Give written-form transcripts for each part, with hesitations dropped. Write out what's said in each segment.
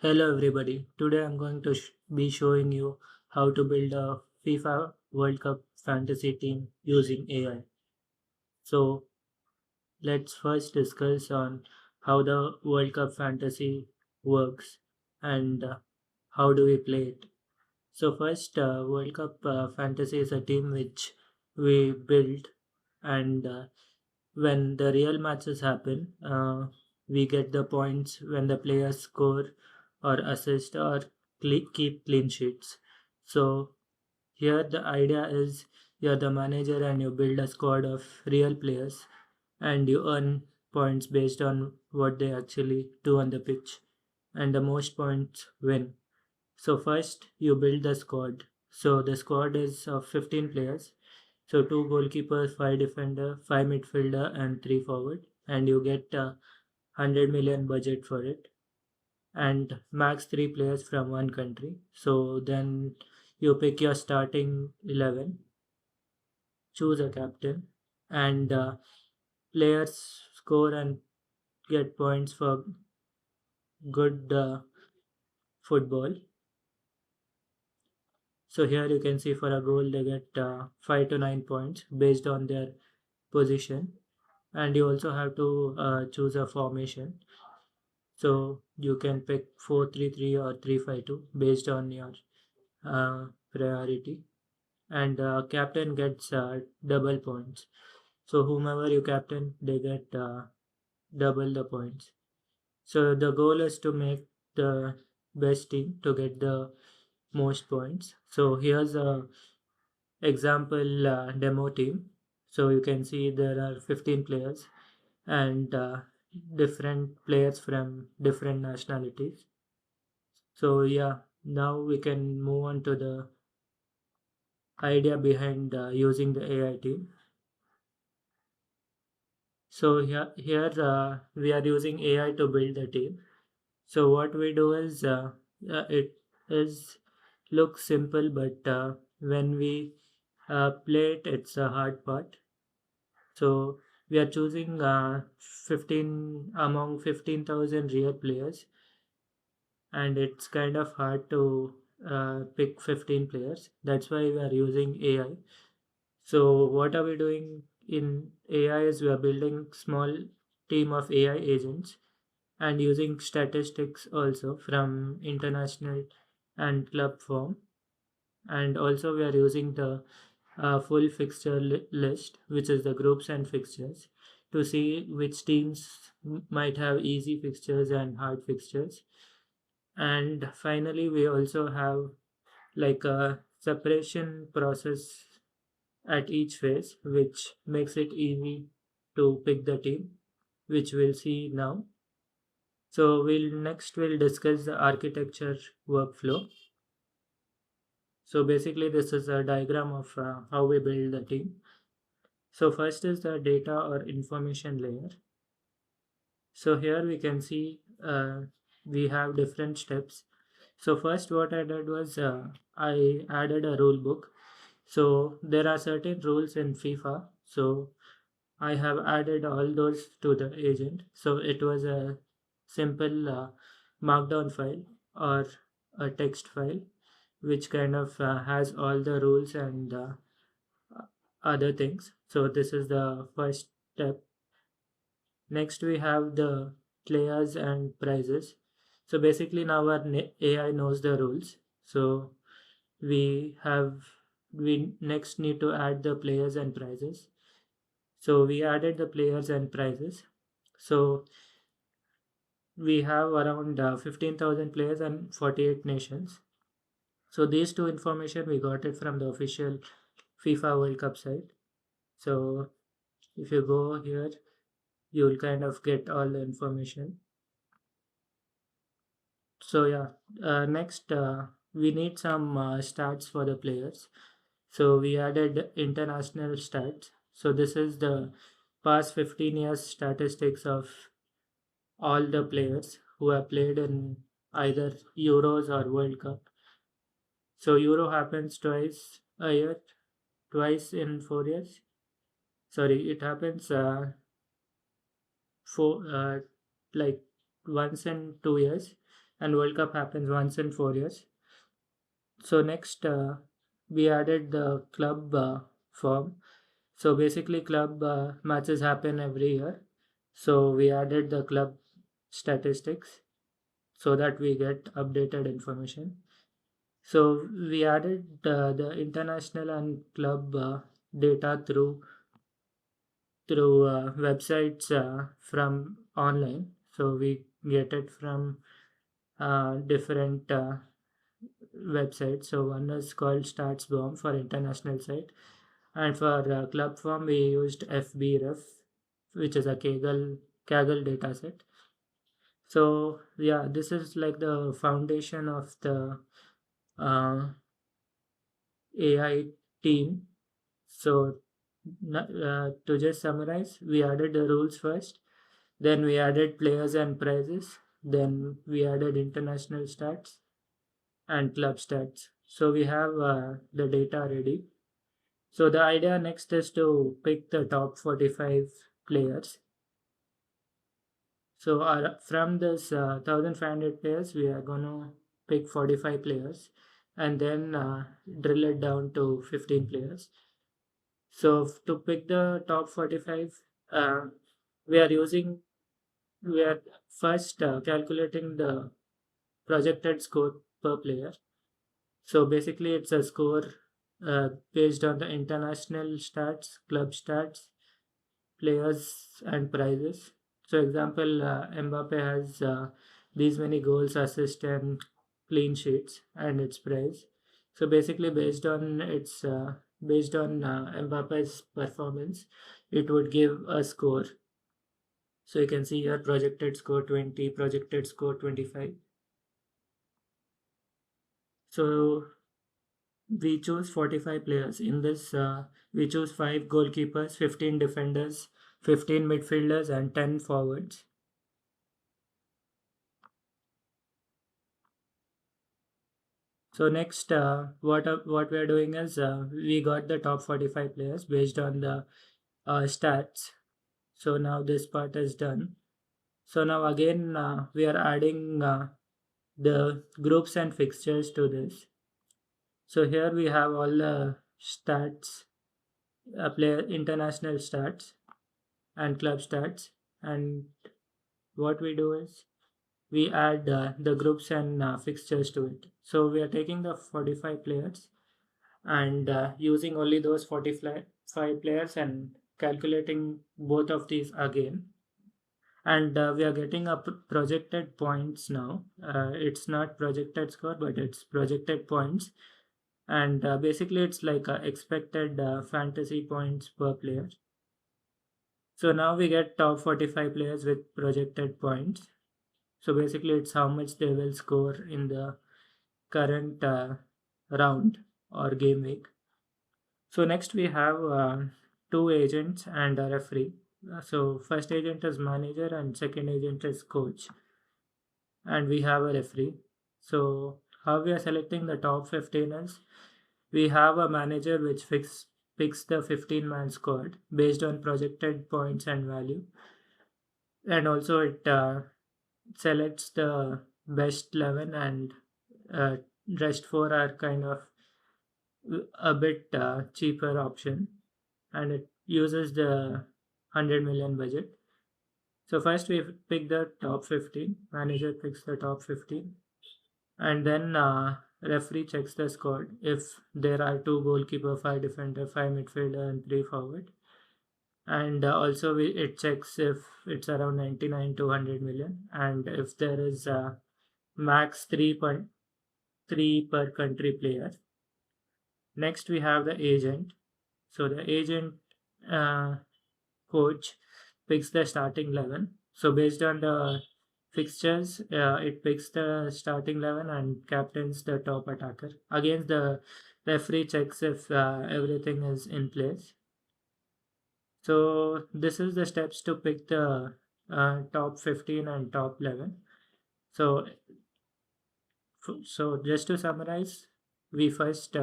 Hello everybody. Today I'm going to be showing you how to build a FIFA World Cup fantasy team using AI. So let's first discuss on how the World Cup fantasy works and how do we play it. So first, World Cup fantasy is a team which we build, and when the real matches happen, we get the points when the players score or assist or keep clean sheets. So here the idea is you're the manager and you build a squad of real players and you earn points based on what they actually do on the pitch, and the most points win. So first you build the squad. So the squad is of 15 players. So two goalkeepers, five defender, five midfielder, and three forward, and you get 100 million budget for it, and max three players from one country. So then you pick your starting 11, choose a captain, and players score and get points for good football. So here you can see for a goal they get 5 to 9 points based on their position, and you also have to choose a formation. So you can pick 4-3-3 or 3-5-2 based on your priority, and captain gets double points. So whomever you captain, they get double the points. So the goal is to make the best team to get the most points. So here's a example demo team. So you can see there are 15 players and different players from different nationalities. So yeah, now we can move on to the idea behind using the AI team. So here we are using AI to build the team. So what we do is it is looks simple, but when we play it, it's a hard part. So we are choosing 15 among 15,000 real players, and it's kind of hard to pick 15 players. That's why we are using AI. So what are we doing in AI is we are building small team of AI agents and using statistics also from international and club form, and also we are using the full fixture list, which is the groups and fixtures, to see which teams might have easy fixtures and hard fixtures. And finally we also have like a separation process at each phase, which makes it easy to pick the team, which we'll see now. So we'll discuss the architecture workflow. So basically this is a diagram of how we build the team. So first is the data or information layer. So here we can see we have different steps. So first what I did was I added a rule book. So there are certain rules in FIFA. So I have added all those to the agent. So it was a simple markdown file or a text file which kind of has all the rules and other things. So this is the first step. Next we have the players and prizes. So basically now our AI knows the rules. So we have we next need to add the players and prizes. So we added the players and prizes. So we have around 15,000 players and 48 nations. So these two information we got it from the official FIFA World Cup site. So if you go here, you will kind of get all the information. So yeah, next we need some stats for the players. So we added international stats. So this is the past 15 years statistics of all the players who have played in either Euros or World Cup. So Euro happens twice a year, twice in 4 years. Sorry, it happens for like once in 2 years, and World Cup happens once in 4 years. So next, we added the club form. So basically, club matches happen every year. So we added the club statistics so that we get updated information. So we added the international and club data through websites from online. So we get it from different websites. So one is called StatsBomb for international site, and for club form we used FBref, which is a Kaggle dataset. So yeah, this is like the foundation of the uh, AI team. So to just summarize, we added the rules first, then we added players and prizes, then we added international stats and club stats. So we have the data ready. So the idea next is to pick the top 45 players. So from this 1500 players, we are gonna pick 45 players and then drill it down to 15 players. So to pick the top 45, uh, we are using we are first calculating the projected score per player. So basically, it's a score based on the international stats, club stats, players, and prizes. So, example, Mbappe has these many goals, assists, and clean sheets, and its prize. So basically, based on Mbappe's performance, it would give a score. So you can see here projected score 20, projected score 25. So we choose 45 players. In this, we choose 5 goalkeepers, 15 defenders, 15 midfielders, and 10 forwards. So next, what we are doing is we got the top 45 players based on the stats. So now this part is done. So now again, we are adding the groups and fixtures to this. So here we have all the stats, player international stats and club stats, and what we do is we add the groups and fixtures to it. So we are taking the 45 players and using only those 45 players and calculating both of these again. And we are getting a projected points now. It's not projected score, but it's projected points. And basically, it's like expected fantasy points per player. So now we get top 45 players with projected points. So basically, it's how much they will score in the current round or game week. So next we have two agents and a referee. So first agent is manager and second agent is coach, and we have a referee. So how we are selecting the top 15 is we have a manager which picks the 15-man squad based on projected points and value, and also it selects the best 11, and uh, rest four are kind of a bit cheaper option, and it uses the 100 million budget. So first we pick the top 15, manager picks the top 15, and then referee checks the squad. If there are two goalkeeper, five defender, five midfielder, and three forward, and also it checks if it's around 99 to 100 million, and if there is max 3.3 per country player. Next we have the agent. So the agent uh, coach picks the starting 11. So based on the fixtures, it picks the starting 11 and captains the top attacker. Again, the referee checks if everything is in place. So this is the steps to pick the top 15 and top 11. So so just to summarize, we first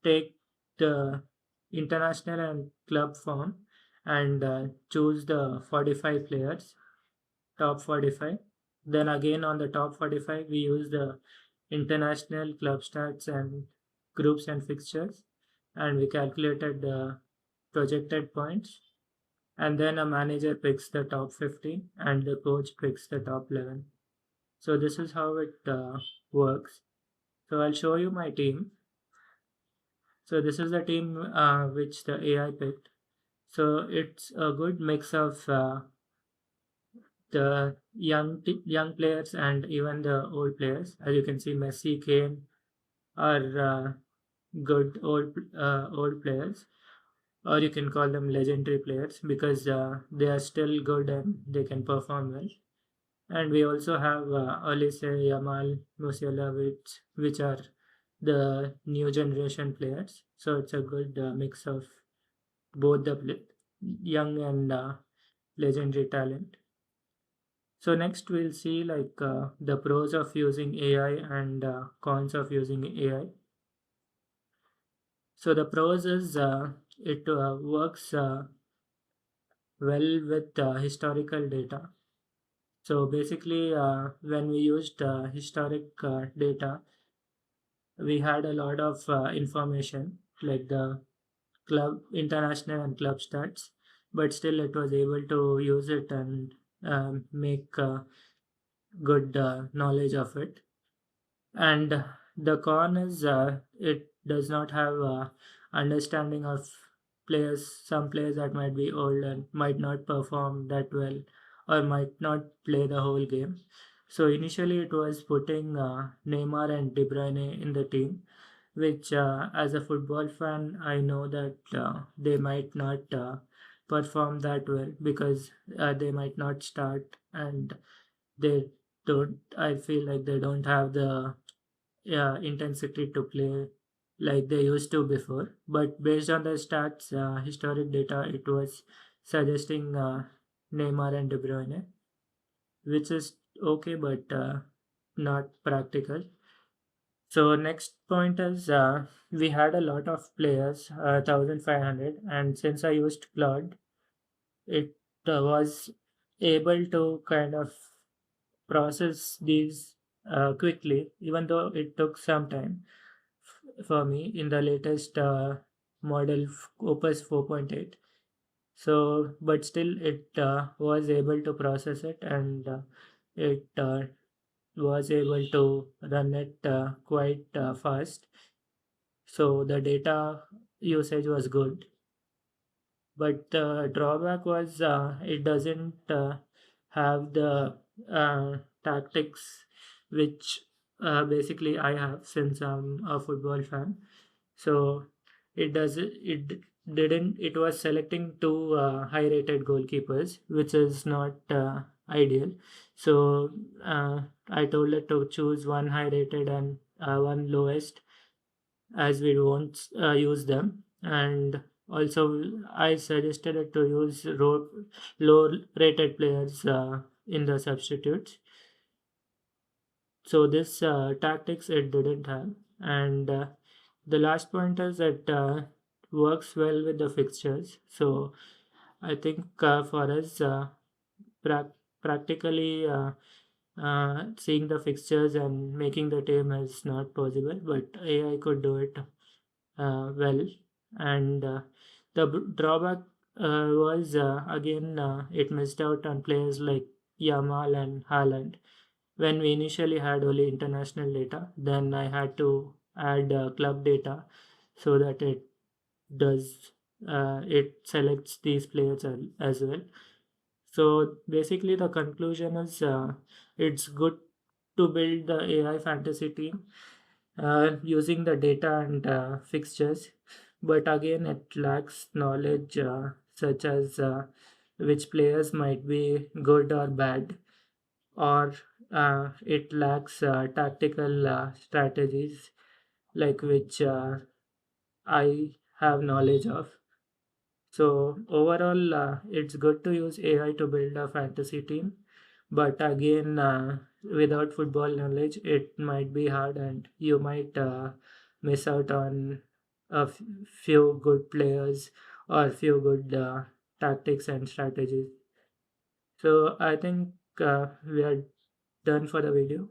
take the international and club form and choose the 45 players, top 45. Then again on the top 45, we use the international club stats and groups and fixtures, and we calculated the projected points. And then a manager picks the top 15 and the coach picks the top 11. So this is how it works. So I'll show you my team. So this is the team which the AI picked. So it's a good mix of the young players and even the old players. As you can see, Messi, Kane are good old players, or you can call them legendary players because they are still good and they can perform well. And we also have Olise, Yamal, Musiala, which are the new generation players. So it's a good mix of both the young and legendary talent. So next we'll see like the pros of using AI and cons of using AI. So the pros is it works well with historical data. So basically, when we used historic data, we had a lot of information like the club, international and club stats, but still it was able to use it and make good knowledge of it. And the con is it does not have understanding of players. Some players that might be old and might not perform that well or might not play the whole game. So initially it was putting Neymar and De Bruyne in the team, which as a football fan I know that they might not perform that well because they might not start, and they don't I feel like they don't have the intensity to play like they used to before. But based on the stats, historic data, it was suggesting Neymar and De Bruyne, which is okay, but not practical. So next point is we had a lot of players, 1,500, and since I used Claude, it was able to kind of process these quickly, even though it took some time for me in the latest model Opus 4.8. So, but still, it was able to process it, and it was able to run it quite fast. So the data usage was good. But the drawback was it doesn't have the tactics which basically I have since I'm a football fan. So it didn't it was selecting two high rated goalkeepers, which is not ideal. So I told it to choose one high rated and one lowest, as we won't use them. And also I suggested it to use low rated players in the substitutes. So this tactics it didn't have. And the last point is it works well with the fixtures. So I think for us practically seeing the fixtures and making the team is not possible, but AI could do it well. And the drawback was again it missed out on players like Yamal and Haaland. When we initially had only international data, then I had to add club data so that it selects these players as well. So basically, the conclusion is it's good to build the AI fantasy team using the data and fixtures, but again, it lacks knowledge such as which players might be good or bad, or it lacks tactical strategies like which I have knowledge of. So overall, it's good to use AI to build a fantasy team, but again, without football knowledge, it might be hard, and you might miss out on few good players or few good tactics and strategies. So I think we are done for the video.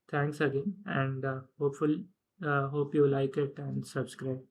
Thanks again, and hope you like it and subscribe.